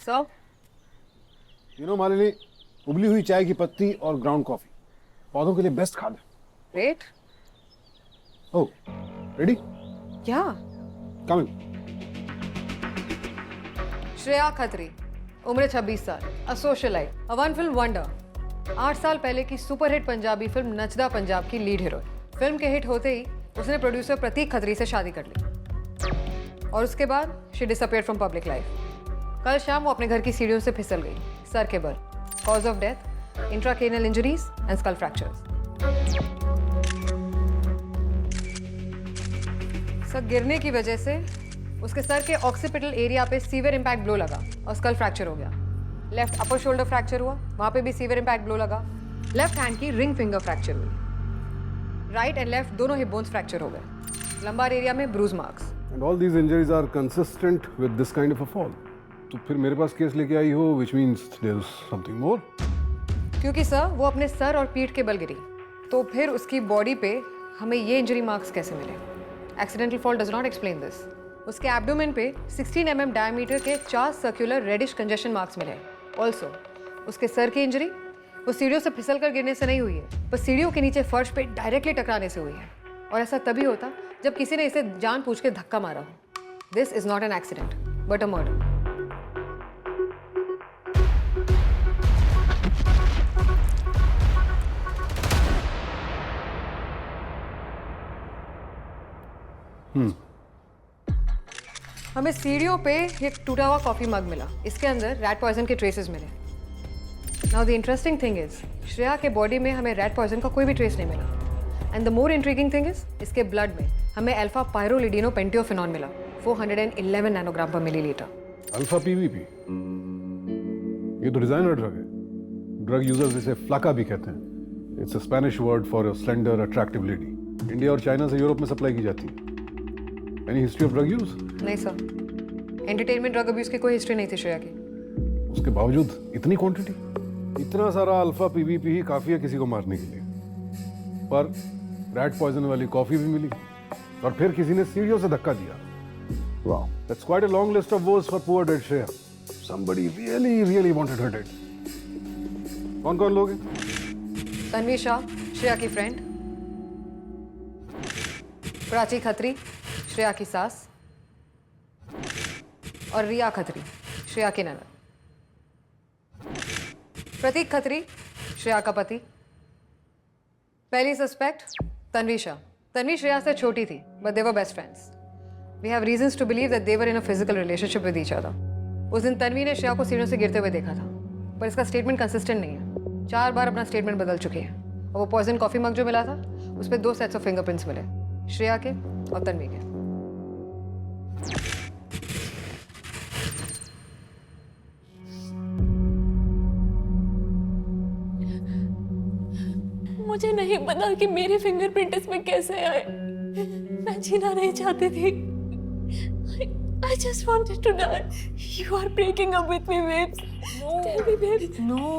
सो मालिनी, उबली हुई चाय की पत्ती और ग्राउंड कॉफी पौधों के लिए बेस्ट खाद है। ग्रेट। Oh, ready? क्या? Come in. श्रेया खत्री, उम्र 26 साल, a socialite, a one film wonder. 8 साल पहले की सुपरहिट पंजाबी फिल्म नचदा पंजाब की लीड हीरोइन। फिल्म के हिट होते ही उसने प्रोड्यूसर प्रतीक खत्री से शादी कर ली और उसके बाद she disappeared from public life. कल शाम वो अपने घर की सीढ़ियों से फिसल गई, सर के बल। Cause of death intracranial injuries and skull fractures. सर गिरने की वजह से उसके सर के ऑक्सीपिटल एरिया पे सीवियर इंपैक्ट ब्लो लगा और स्कल फ्रैक्चर हो गया। लेफ्ट अपर शोल्डर फ्रैक्चर हुआ, वहां पे भी सीवियर इंपैक्ट ब्लो लगा। लेफ्ट हैंड की रिंग फिंगर फ्रैक्चर हुई। राइट एंड लेफ्ट दोनों हिप बोन्स फ्रैक्चर हो गए। लंबार एरिया में bruise marks. And all these injuries are consistent with this kind of a fall. तो फिर मेरे पास केस लेके आई हो, which means there is something more. क्योंकि सर वो अपने सर और पीठ के बल गिरी, तो फिर उसकी बॉडी पे हमें ये इंजरी मार्क्स कैसे मिले? Accidental fall does not explain this. उसके एब्डोमेन पे 16 mm डायमीटर के 4 सर्कुलर रेडिश कंजेशन मार्क्स मिले। ऑल्सो उसके सर की इंजरी वो सीढ़ियों से फिसल कर गिरने से नहीं हुई है, पर सीढ़ियों के नीचे फर्श पे डायरेक्टली टकराने से हुई है। और ऐसा तभी होता जब किसी ने इसे जानबूझ के धक्का मारा हो। This is not an accident but a murder. हमें सीढ़ियों पे एक टूटा हुआ कॉफी मग मिला। इसके अंदर रैट पॉइजन के ट्रेसेस मिले। Now the interesting thing is Shreya के बॉडी में हमें रैट पॉइजन का कोई भी ट्रेस नहीं मिला। And the more intriguing thing is इसके ब्लड में हमें अल्फा पायरोलिडिनो पेंटियोफिनॉन मिला, 411 नैनोग्राम पर मिलीलीटर। अल्फा पीवीपी, ये तो डिजाइनर ड्रग है। ड्रग यूजर्स इसे फ्लाका भी कहते हैं। It's a Spanish word for a slender attractive lady. India और चाइना से यूरोप में सप्लाई की जाती है। Any history of drug use? नहीं सर, एंटरटेनमेंट ड्रग अब्यूज की कोई हिस्ट्री नहीं थी श्रेया की। उसके बावजूद इतनी क्वांटिटी? इतना सारा अल्फा पीवीपी ही काफी है किसी को मारने के लिए। पर रैट पॉइजन वाली कॉफी भी मिली और फिर किसी ने सीढ़ियों से धक्का दिया। Wow, that's quite a long list of woes for poor dead Shreya. Somebody really really wanted her dead. कौन-कौन लोग हैं? तन्वी शाह, श्रेया की फ्रेंड। प्राची खत्री, श्रेया की सास। और रिया खत्री, श्रेया की ननद। प्रतीक खत्री, श्रेया का पति। पहली सस्पेक्ट तन्वी शाह। तन्वी श्रेया से छोटी थी, but they were best friends. We have reasons to believe that they were in a physical relationship with each other. उस दिन तन्वी ने श्रेया को सीढ़ियों से गिरते हुए देखा था, पर इसका स्टेटमेंट कंसिस्टेंट नहीं है। 4 बार अपना स्टेटमेंट बदल चुकी है। और वो पॉइजन कॉफी मग जो मिला था, उस पर 2 सेट्स ऑफ फिंगरप्रिंट्स मिले, श्रेया के और तन्वी के। मुझे नहीं पता कि मेरे फिंगरप्रिंट इसमें कैसे आए। मैं जीना नहीं चाहती थी। I just wanted to die. You are breaking up with me, babes. No. Tell me, babes. No,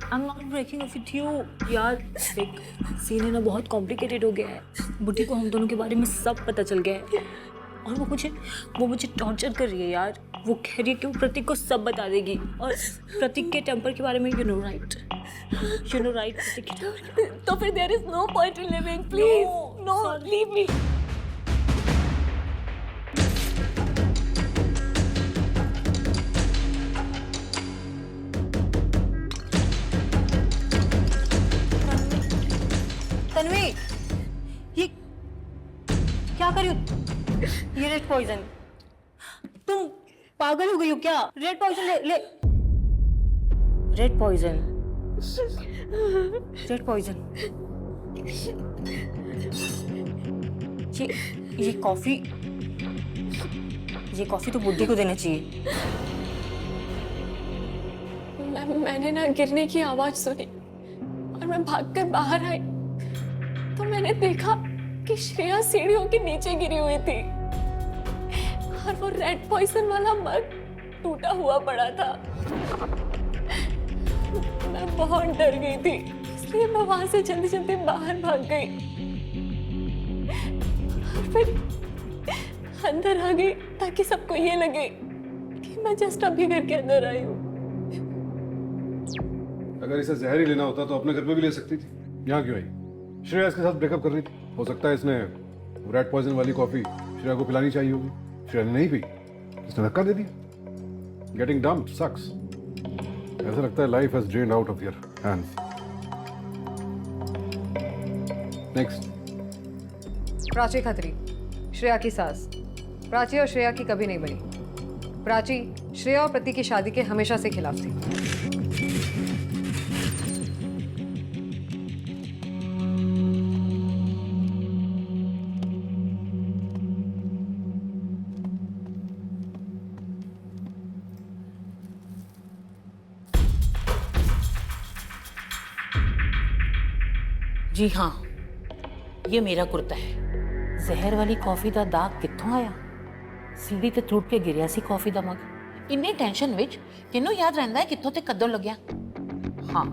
I'm not breaking up with you. यार देख, सीन है ना बहुत कॉम्प्लिकेटेड हो गया है। बुढ़ी को हम दोनों के बारे में सब पता चल गया है और वो मुझे टॉर्चर कर रही है यार। वो कह रही है कि वो प्रतीक को सब बता देगी और प्रतीक के टेम्पर के बारे में यू नो राइट प्रतीक के टेम्पर। तो फिर there is no point in living. Please, no, leave me. Tanvi, ये क्या कर रही हो? ये रेड पॉइजन। तुम पागल हो गई हो क्या? रेड पॉइजन ले। Red poison. ये कॉफी तो बुड्ढी को देना चाहिए। मैंने ना गिरने की आवाज सुनी और मैं भागकर बाहर आई तो मैंने देखा कि श्रेया सीढ़ियों के नीचे गिरी हुई थी और वो रेड पॉइजन वाला मग टूटा हुआ पड़ा था। मैं बहुत डर गई थी, इसलिए मैं वहां से जल्दी जल्दी बाहर भाग गई और फिर अंदर आ गई ताकि सबको ये लगे कि मैं जस्ट अभी घर के अंदर आई हूँ। अगर इसे जहर ही लेना होता तो अपने घर पे भी ले सकती थी। यहाँ क्यों आई? श्रेया इसके साथ ब्रेकअप कर रही थी। हो सकता है इसने रैट पॉइजन वाली कॉफी श्रेया को पिलानी चाहिए होगी। श्रेया ने नहीं पी, इसने धक्का दे दिया। गेटिंग डम्प्ड सक्स। ऐसा लगता है life has drained out of your hands. Next. Prachi Khatri, Shreya की सास। प्राची और श्रेया की कभी नहीं बनी। प्राची श्रेया और प्रतीक की शादी के हमेशा से खिलाफ थी। जी हाँ, ये मेरा कुर्ता है। ਜ਼ਹਿਰ ਵਾਲੀ ਕਾਫੀ ਦਾ ਦਾਗ ਕਿੱਥੋਂ ਆਇਆ? ਸੀੜੀ ਤੇ ਟੁੱਟ ਕੇ ਗਿਰਿਆ ਸੀ ਕਾਫੀ ਦਾ ਮਗ। ਇੰਨੀ ਟੈਨਸ਼ਨ ਵਿੱਚ ਕਿਹਨੂੰ ਯਾਦ ਰਹਿੰਦਾ ਹੈ ਕਿੱਥੋਂ ਤੇ ਕਦੋਂ ਲੱਗਿਆ? ਹਾਂ,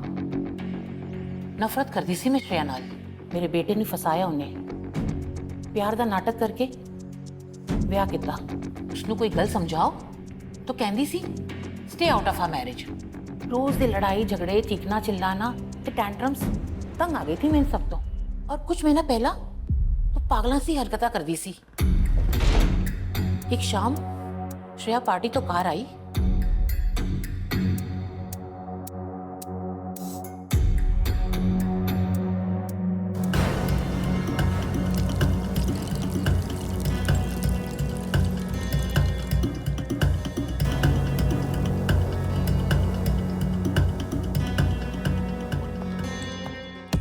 ਨਫ਼ਰਤ ਕਰਦੀ ਸੀ ਮੈਂ ਸ਼੍ਰੇਆ ਨਾਲ। ਮੇਰੇ ਬੇਟੇ ਨੂੰ ਫਸਾਇਆ ਉਹਨੇ। ਪਿਆਰ ਦਾ ਨਾਟਕ ਕਰਕੇ ਵਿਆਹ ਕੀਤਾ। ਉਸਨੂੰ ਕੋਈ ਗੱਲ ਸਮਝਾਓ ਤਾਂ ਕਹਿੰਦੀ ਸੀ ਸਟੇ ਆਊਟ ਆਫ ਆ ਮੈਰਿਜ। ਰੋਜ਼ ਦੇ ਲੜਾਈ ਝਗੜੇ ਚੀਕਣਾ चिल्लाना ਤੇ ਟੈਂਟਰਮਸ ਤੰਗ ਆ ਗਈ थी मैं इन सब तो। और कुछ महीना पहला तो पागलों सी हरकता कर दी सी। एक शाम श्रेया पार्टी तो कार आई।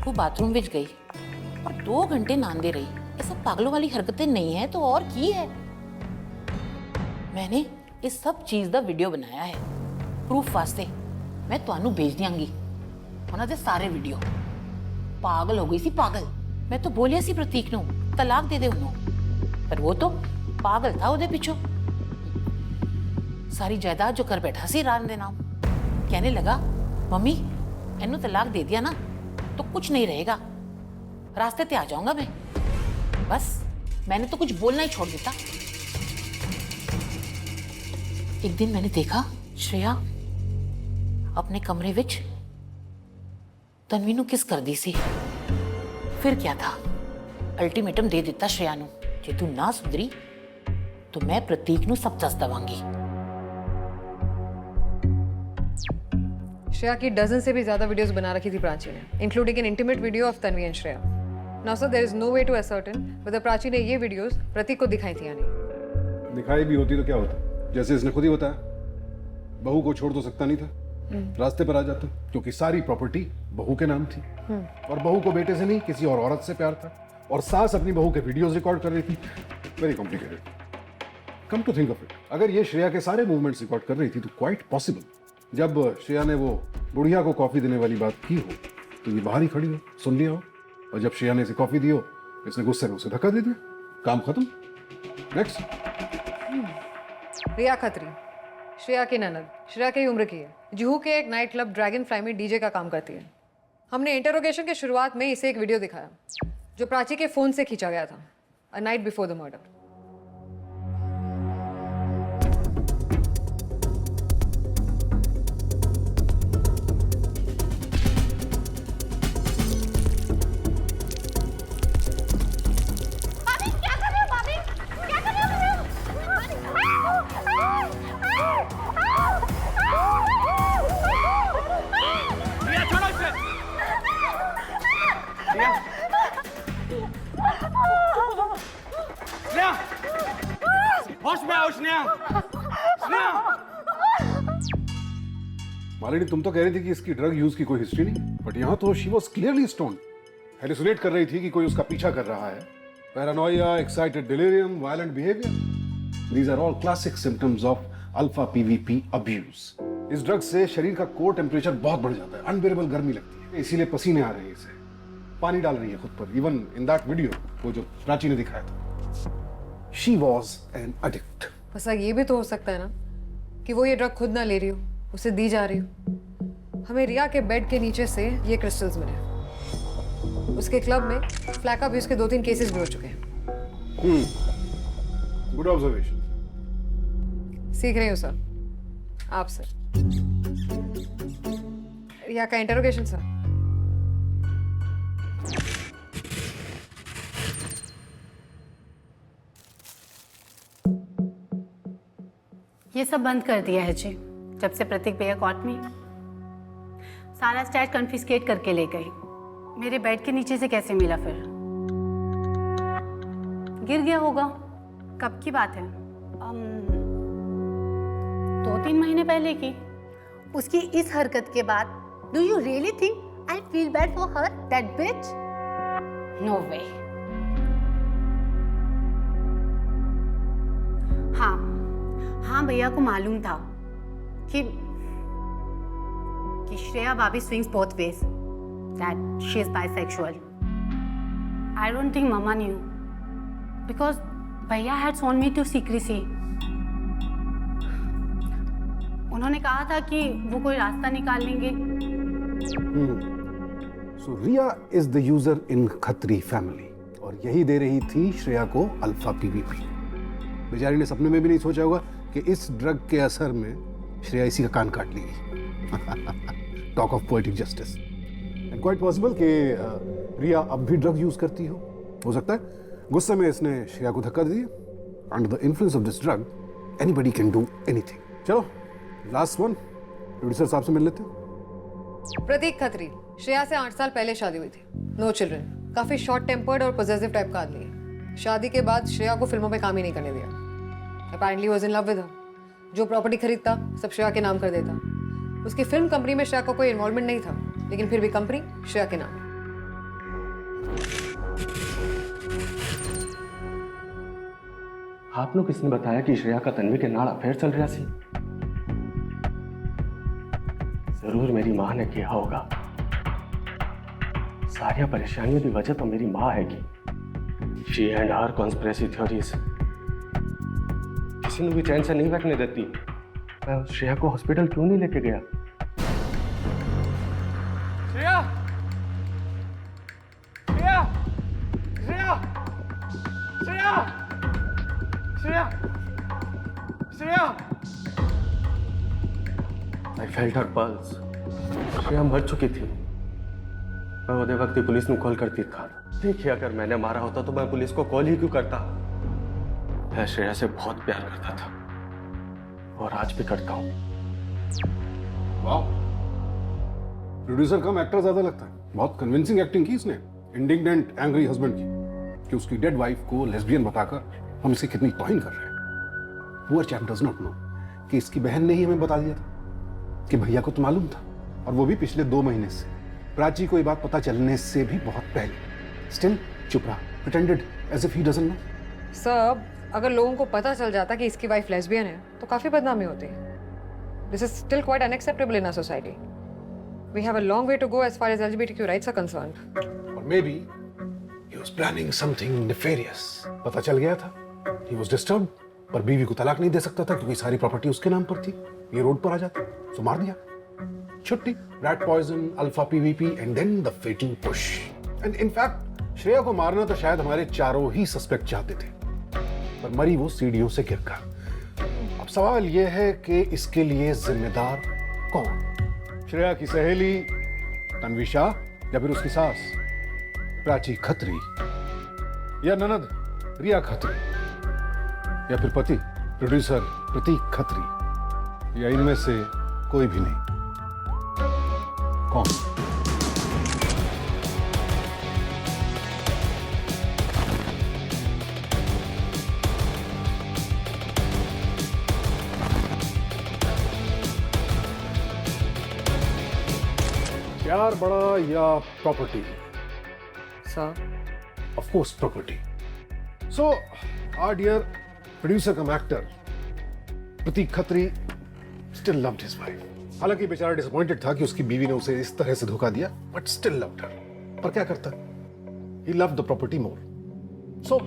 वो बाथरूम विच गई और 2 घंटे नांदे रही। ये सब पागलों वाली हरकतें नहीं है तो और की है? मैंने इस सब चीज का वीडियो बनाया है प्रूफ वास्ते। मैं तुहानू भेज दियांगी उन्हां दे सारे वीडियो। पागल हो गई सी पागल। मैं तो बोलिया सी प्रतीक नू तलाक दे दे उन्हों, पर वो तो पागल था उहदे पिछों। सारी जायदाद जो कर बैठा सी रान दे नाम। कहने लगा मम्मी इन्हू तलाक दे दिया ना तो कुछ नहीं रहेगा, रास्ते पे आ जाऊंगा मैं। बस मैंने तो कुछ बोलना ही छोड़ दिया। एक दिन मैंने देखा श्रेया अपने कमरे विच तन्वी नू किस कर दी सी। फिर क्या था, अल्टीमेटम दे दिता श्रेया नू, जे तू ना सुधरी तो मैं प्रतीक नू सब दस दवांगी। श्रेया की डजन से भी ज्यादा वीडियोस बना रखी थी प्राची ने, including an intimate video of Tanvi and Shreya. Now sir there is no way to ascertain whether Prachi ने ये वीडियोस प्रतीक को दिखाई थी या नहीं। दिखाई भी होती तो क्या होता? जैसे इसने खुद ही बताया, बहू को छोड़ तो सकता नहीं था, रास्ते पर आ जाता, क्योंकि सारी प्रॉपर्टी बहू के नाम थी। और बहू को बेटे से नहीं किसी और औरत से प्यार था। और सास अपनी बहू के वीडियोस रिकॉर्ड कर रही थी। Very complicated. Come to think of it, अगर ये श्रेया के सारे मूवमेंट्स रिकॉर्ड कर रही थी तो क्वाइट पॉसिबल जब श्रेया ने वो बुढ़िया को कॉफी देने वाली बात की हो तो ये बाहर ही खड़ी हो, सुन लिया हो, और जब श्रेया ने इसे कॉफी दी हो इसने गुस्से में उसे धक्का दे दिया, काम खत्म। नेक्स्ट। रिया खत्री, श्रेया की ननद, श्रेया की उम्र की है, जुहू के एक नाइट क्लब ड्रैगन फ्लाई में डीजे का काम करती है। हमने इंटरोगेशन के शुरुआत में इसे एक वीडियो दिखाया जो प्राची के फोन से खींचा गया था, a night before the murder. होश में आओ स्नेहा। स्नेहा, मालिनी तुम तो कह रही थी कि इसकी ड्रग यूज की कोई हिस्ट्री नहीं, बट यहाँ तो she was clearly stoned. Hallucinate कर रही थी कि कोई उसका पीछा कर रहा है। Paranoia, excited delirium, violent behaviour, these are all classic symptoms of alpha PVP abuse. इस ड्रग से शरीर का कोर टेम्परेचर बहुत बढ़ जाता है, अनबेरेबल गर्मी लगती है, इसीलिए पसीने आ रहे हैं इसे, पानी डाल रही है खुद पर। इवन इन दैट वीडियो वो जो प्राची ने दिखाया था, शी वॉज एन एडिक्ट। बस ये भी तो हो सकता है ना कि वो ये ड्रग खुद ना ले रही हो, उसे दी जा रही हो। हमें रिया के बेड के नीचे से ये क्रिस्टल्स मिले। उसके क्लब में फ्लैक अब्यूज के 2-3 केसेस भी हो चुके हैं। Good observation. सीख रही हूँ सर। आप सर। रिया का इंटरोगेशन सर। ये सब बंद कर दिया है जी, जब से प्रतीक भैया कोर्ट में सारा स्टैट कन्फिस्केट करके ले गई। मेरे बेड के नीचे से कैसे मिला फिर? गिर गया होगा। कब की बात है? 2-3 महीने पहले की। उसकी इस हरकत के बाद do you really think I feel bad for her, that bitch? No way. हाँ भैया को मालूम था कि श्रेया भाभी swings both ways, that she is bisexual. I don't think Mama knew because भैया had sworn me to secrecy. उन्होंने कहा था कि वो कोई रास्ता निकाल लेंगे। So Riya is the user in Khatri family और यही दे रही थी श्रेया को अल्फा पीवीपी। बेचारी ने सपने में भी नहीं सोचा होगा कि इस ड्रग के असर में श्रेया इसी का कान काट लेगी। Talk of poetic justice. And quite possible कि रिया अब भी ड्रग यूज करती हो सकता है गुस्से में इसने श्रेया को धक्का दे दिया। Under the influence of this drug anybody can do anything. चलो लास्ट वन, प्रोड्यूसर साहब से मिल लेते हैं। प्रतीक खत्री, श्रेया से 8 साल पहले शादी हुई थी। नो चिल्ड्रन, काफी शॉर्ट टेम्पर्ड और पॉसेसिव टाइप का आदमी है। शादी के बाद श्रेया को फिल्मों में काम ही नहीं करने दिया। Apparently was in love with her. जो प्रॉपर्टी खरीदता सब श्रेया के नाम कर देता। उसकी फिल्म कंपनी में श्रेया का कोई इन्वॉल्वमेंट नहीं था, लेकिन फिर भी कंपनी श्रेया के नाम। आपको किसने बताया कि श्रेया का तन्वी के नाल अफेयर चल रहा सी? जरूर मेरी मां ने किया होगा। सारी परेशानियों की वजह तो मेरी मां हैगी। She and her conspiracy theories किसी ने भी चैन से नहीं बैठने देती। मैं श्रेया को हॉस्पिटल क्यों नहीं लेके गया? Shreya! Shreya! Shreya! Shreya! Shreya! Shreya! I felt her pulse. Shreya मर चुकी थी। मैं उदय वक्त ही पुलिस में कॉल करती था। देखिए अगर मैंने मारा होता तो मैं पुलिस को कॉल ही क्यों करता? मैं श्रेया से बहुत प्यार करता था और आज भी करता हूँ। वाह, प्रोड्यूसर कम एक्टर ज्यादा लगता है। बहुत कन्विंसिंग एक्टिंग की इसने इंडिग्नेंट एंग्री हस्बैंड की कि उसकी डेड वाइफ को लेस्बियन बताकर हम इसे कितनी तौहीन कर रहे हैं। Poor chap does not know कि इसकी बहन ने ही हमें बता दिया था कि भैया को तो मालूम था, और वो भी पिछले 2 महीने से। प्राची को ये बात पता चलने से भी बहुत पहले। स्टिल चुप रहा, pretended as if he doesn't know. सब अगर लोगों को पता चल जाता कि इसकी वाइफ लेस्बियन है तो काफी बदनामी होती। This is still quite unacceptable in our society. We have a long way to go as far as LGBTQ rights are concerned. और maybe he was planning something nefarious. पता चल गया था, ही वाज डिस्टर्ब्ड, पर बीवी को तलाक नहीं दे सकता था क्योंकि सारी प्रॉपर्टी उसके नाम पर थी। ये रोड पर आ जाता, सो मार दिया। छुट्टी, rat poison, alpha PVP and then the fatal push. And in fact Shreya को मारना तो शायद हमारे चारों ही सस्पेक्ट चाहते थे, पर मरी वो सीढ़ियों से गिरकर। अब सवाल यह है कि इसके लिए जिम्मेदार कौन? श्रेया की सहेली तन्वी शाह, या फिर उसकी सास प्राची खत्री, या ननद रिया खत्री, या फिर पति प्रोड्यूसर प्रतीक खत्री, या इनमें से कोई भी नहीं? कौन? प्यार बड़ा या property? Sir, Of course, property. So, our dear producer cum actor, Prateek Khatri, still loved his wife. हालांकि बेचारा डिसअपॉइंटेड था कि उसकी बीवी ने उसे इस तरह से धोखा दिया, but still loved her. पर क्या करता? He loved the property more. So,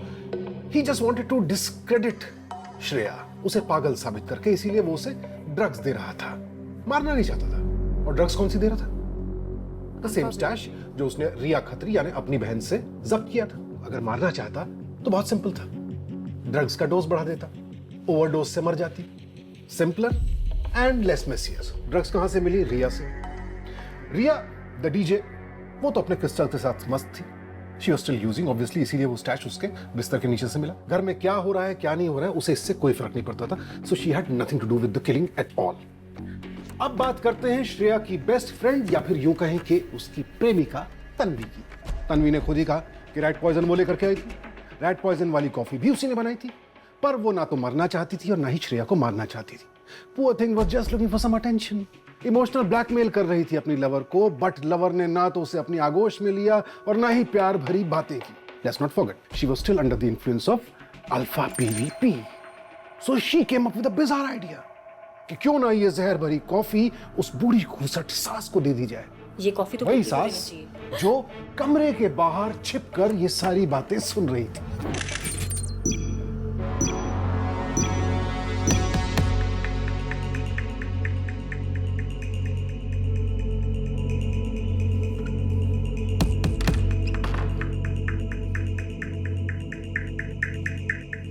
he just wanted to discredit Shreya, उसे पागल साबित करके, इसीलिए वो उसे ड्रग्स दे रहा था। मारना नहीं चाहता था। और ड्रग्स कौन सी दे रहा था? The same stash जो उसने रिया खत्री यानी अपनी बहन से जब्त किया था। अगर मारना चाहता तो बहुत सिंपल था, ड्रग्स का डोज बढ़ा देता, ओवरडोज से मर जाती। Simpler and less messier. Drugs कहां से मिली? रिया से। रिया द डीजे, वो तो अपने क्रिस्टल के साथ मस्त थी। She was still using obviously, इसीलिए वो स्टैश उसके बिस्तर के नीचे से मिला। घर में क्या हो रहा है क्या नहीं हो रहा है उसे इससे कोई फर्क नहीं पड़ता था। So she had nothing to do with the killing at all. अब बात करते हैं श्रेया की बेस्ट फ्रेंड या फिर यूं कहें कि उसकी प्रेमिका तन्वी की। तन्वी ने खुद ही कहा कि रैट पॉइजन वो लेकर के आई थी। रैट पॉइजन वाली कॉफी भी उसी ने बनाई थी, पर वो ना तो मरना चाहती थी और ना ही श्रेया को मारना चाहती थी। Poor thing was just looking for some attention. Emotional blackmail कर रही थी अपनी लवर को, बट लवर ने ना तो उसे अपनी आगोश में लिया और ना ही प्यार भरी बातें की। Let's not forget she was still under the influence of alpha PVP. So she came up with a bizarre idea कि क्यों ना ये जहर भरी कॉफी उस बूढ़ी घूसट सास को दे दी जाए। ये कॉफी तो वही पीती रहनी सास चाहिए। जो कमरे के बाहर छिपकर ये सारी बातें सुन रही थी।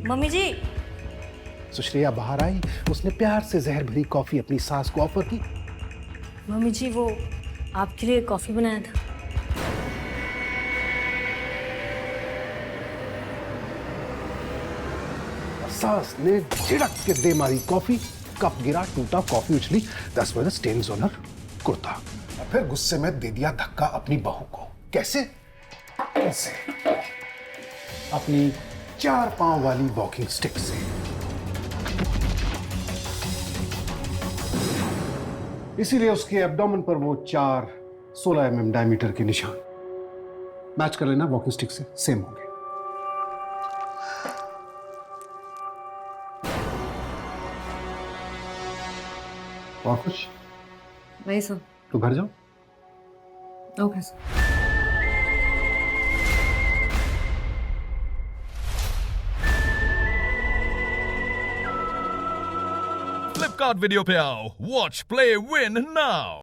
मम्मी जी, सो श्रेया बाहर आई, उसने प्यार से जहर भरी कॉफी अपनी सास को ऑफर की। मम्मी जी वो आपके लिए कॉफी बनाया था। सास ने झिड़क के दे मारी कॉफी, कप गिरा, टूटा, कॉफी उछली, 10 वर स्टेन्स ऑन हर कुर्ता। और फिर गुस्से में दे दिया धक्का अपनी बहू को। कैसे? कैसे? अपनी 4 पांव वाली वॉकिंग स्टिक से। इसीलिए उसके एब्डोमेन पर वो 4 16 mm डायमीटर के निशान मैच कर लेना वॉकिंग स्टिक से, सेम होंगे। और कुछ? नहीं सर। तो घर जाओ। Okay sir. Flipkart Video पे आओ, वॉच प्ले विन नाउ।